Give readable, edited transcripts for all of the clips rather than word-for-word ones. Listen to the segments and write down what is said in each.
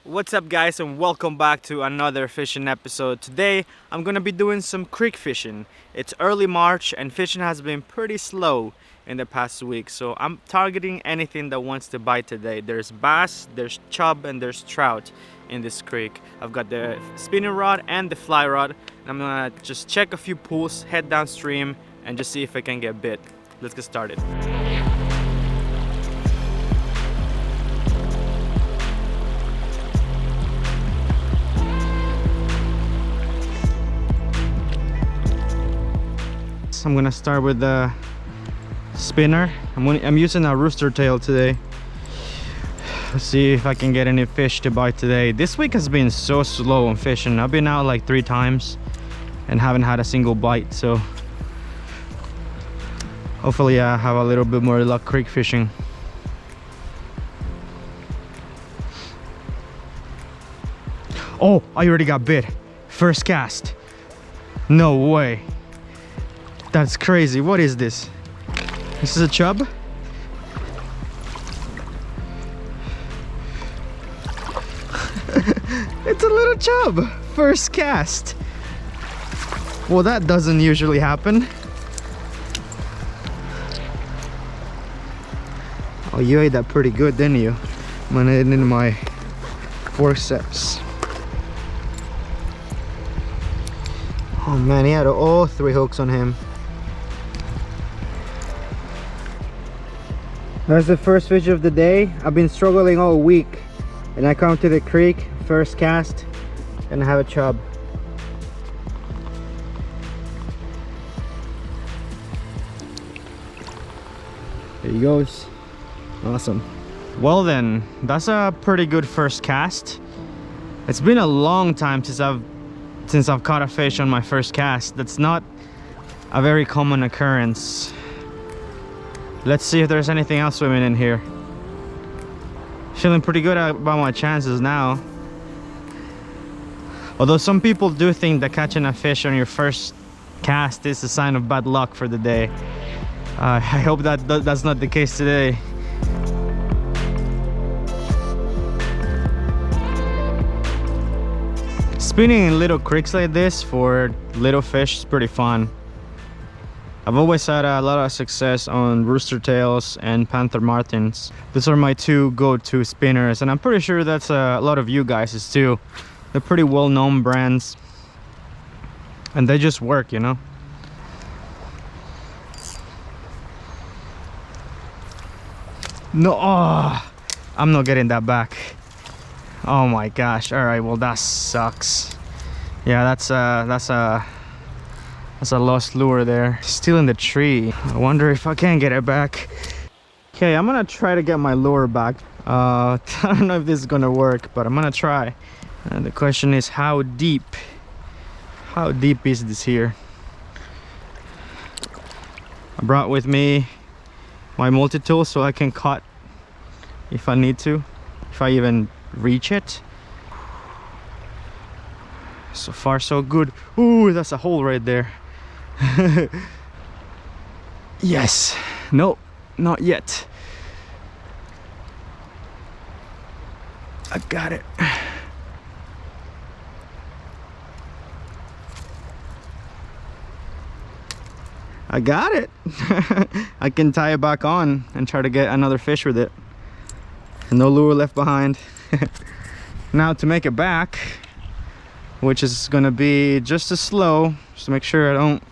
What's up guys, and welcome back to another fishing episode. Today I'm gonna be doing some creek fishing. It's early March and fishing has been pretty slow in the past week, so I'm targeting anything that wants to bite today. There's bass, there's chub, and there's trout in this creek. I've got the spinning rod and the fly rod, and I'm gonna just check a few pools, head downstream, and just see if I can get bit. Let's get started. I'm gonna start with the spinner. I'm using a rooster tail today. Let's see if I can get any fish to bite today. This week has been so slow on fishing. I've been out like 3 times and haven't had a single bite, so hopefully I have a little bit more luck creek fishing. Oh, I already got bit. First cast. No way. That's crazy. What is this? This is a chub? It's a little chub. First cast. Well, that doesn't usually happen. Oh, you ate that pretty good, didn't you? I'm gonna eat it into my forceps. Oh man, he had all 3 hooks on him. That's the first fish of the day. I've been struggling all week and I come to the creek, first cast, and I have a chub. There he goes. Awesome. Well then, that's a pretty good first cast. It's been a long time since I've caught a fish on my first cast. That's not a very common occurrence. Let's see if there's anything else swimming in here. Feeling pretty good about my chances now. Although some people do think that catching a fish on your first cast is a sign of bad luck for the day. I hope that's not the case today. Spinning in little creeks like this for little fish is pretty fun. I've always had a lot of success on rooster tails and panther martins. Those are my 2 go-to spinners, and I'm pretty sure that's a lot of you guys too. They're pretty well-known brands and they just work, you know. No, oh, I'm not getting that back. Oh my gosh. All right, well that sucks. Yeah, that's a lost lure there. Still in the tree. I wonder if I can get it back. Okay, I'm gonna try to get my lure back. I don't know if this is gonna work, but I'm gonna try. And the question is, how deep? How deep is this here? I brought with me my multi-tool so I can cut if I need to, if I even reach it. So far so good. Ooh, that's a hole right there. Yes. No, not yet. I got it. I got it. I can tie it back on and try to get another fish with it. No lure left behind. Now to make it back, which is gonna be just as slow, just to make sure I don't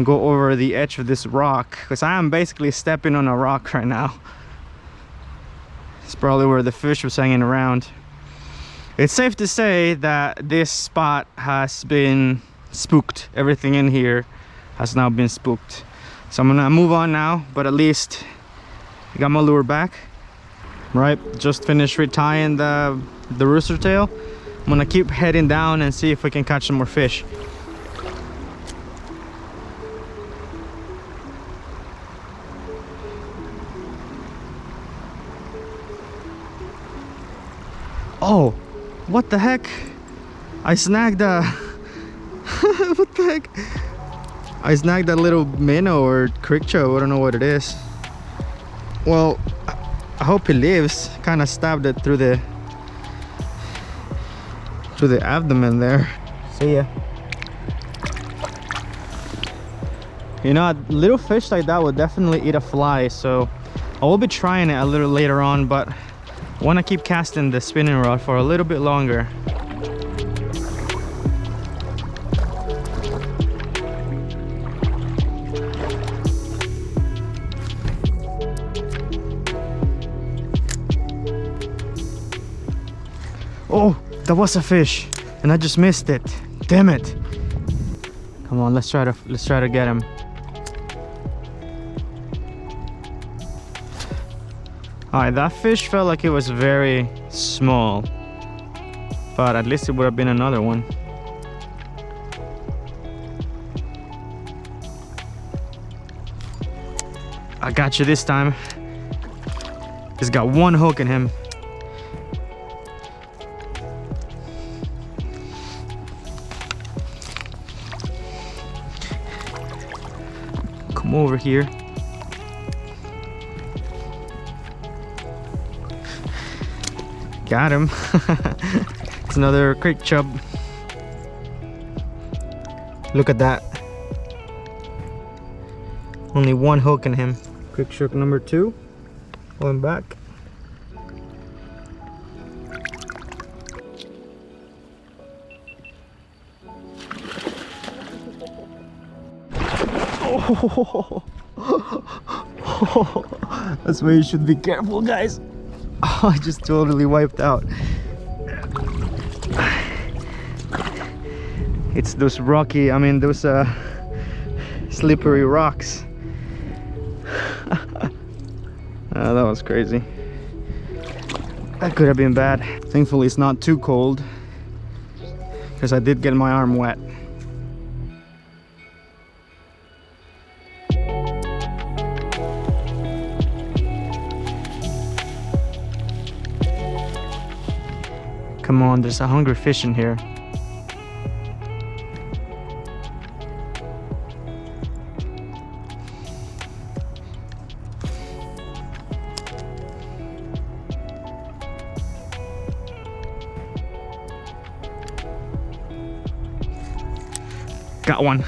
go over the edge of this rock, because I am basically stepping on a rock right now. It's probably where the fish was hanging around. It's safe to say that this spot has been spooked. Everything in here has now been spooked. So I'm gonna move on now, but at least I got my lure back. Right, just finished retying the rooster tail. I'm gonna keep heading down and see if we can catch some more fish. Oh, what the heck? I snagged a what the heck? I snagged a little minnow or creek chub. I don't know what it is. Well, I hope he lives. Kind of stabbed it through to the abdomen there. See ya. You know, a little fish like that would definitely eat a fly, so I will be trying it a little later on, but I want to keep casting the spinning rod for a little bit longer. Oh, that was a fish, and I just missed it. Damn it! Come on, let's try to get him. Alright, that fish felt like it was very small, but at least it would have been another one. I got you this time. He's got one hook in him. Come over here. Got him. It's another creek chub. Look at that. Only one hook in him. Creek shark number 2. Going back. Oh, that's why you should be careful, guys. Oh, I just totally wiped out. It's those rocky, those slippery rocks. That was crazy. That could have been bad. Thankfully it's not too cold, because I did get my arm wet. Come on, there's a hungry fish in here. Got one.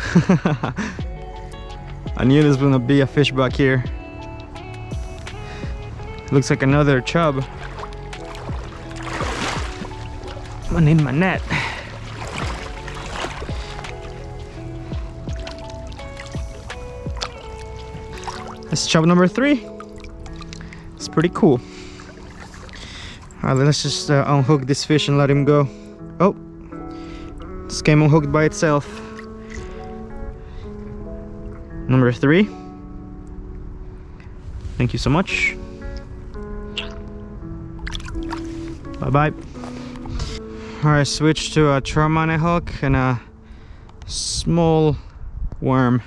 I knew there was gonna be a fish back here. Looks like another chub. I need my net. That's chub number 3. It's pretty cool. Alright, let's just unhook this fish and let him go. Oh, this came unhooked by itself. Number 3. Thank you so much. Bye bye. Alright, switch to a Tramine hook and a small worm.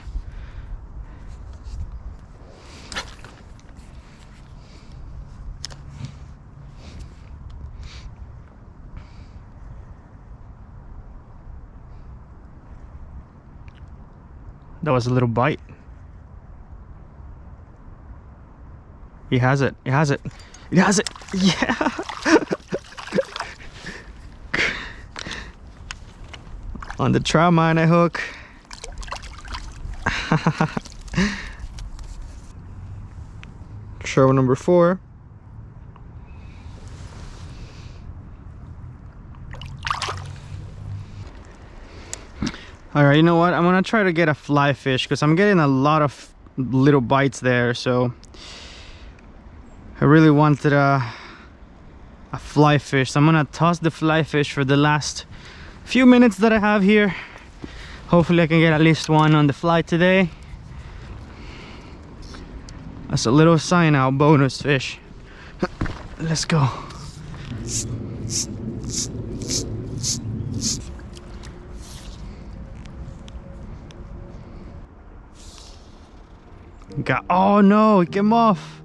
That was a little bite. He has it. He has it. He has it. Yeah. On the Tramine hook. Show number 4. Alright, you know what? I'm gonna try to get a fly fish because I'm getting a lot of little bites there, so I really wanted a fly fish. So I'm gonna toss the fly fish for the last few minutes that I have here. Hopefully I can get at least one on the fly today. That's a little sign out bonus fish. Let's go. Oh no, it came off.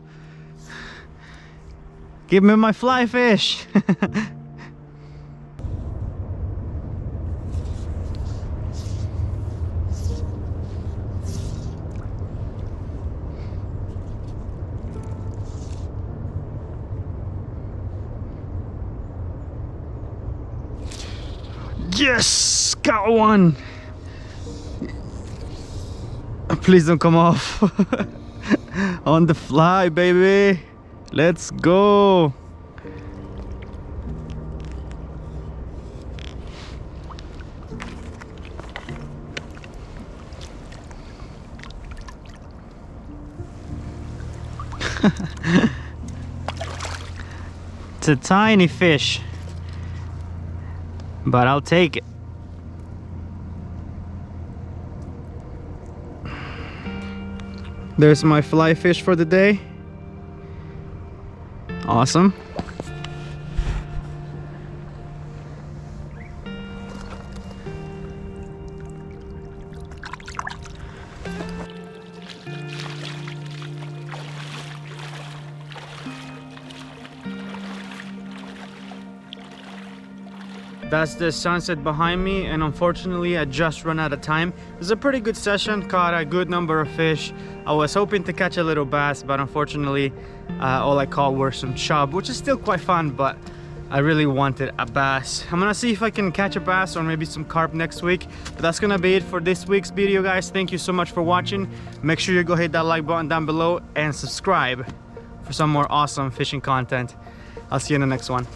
Give me my fly fish. Yes, got one. Please don't come off. On the fly, baby. Let's go. It's a tiny fish, but I'll take it. There's my fly fish for the day. Awesome. That's the sunset behind me, and unfortunately I just ran out of time. It was a pretty good session, caught a good number of fish. I was hoping to catch a little bass, but unfortunately all I caught were some chub, which is still quite fun, but I really wanted a bass. I'm gonna see if I can catch a bass or maybe some carp next week. But that's gonna be it for this week's video, guys. Thank you so much for watching. Make sure you go hit that like button down below and subscribe for some more awesome fishing content. I'll see you in the next one.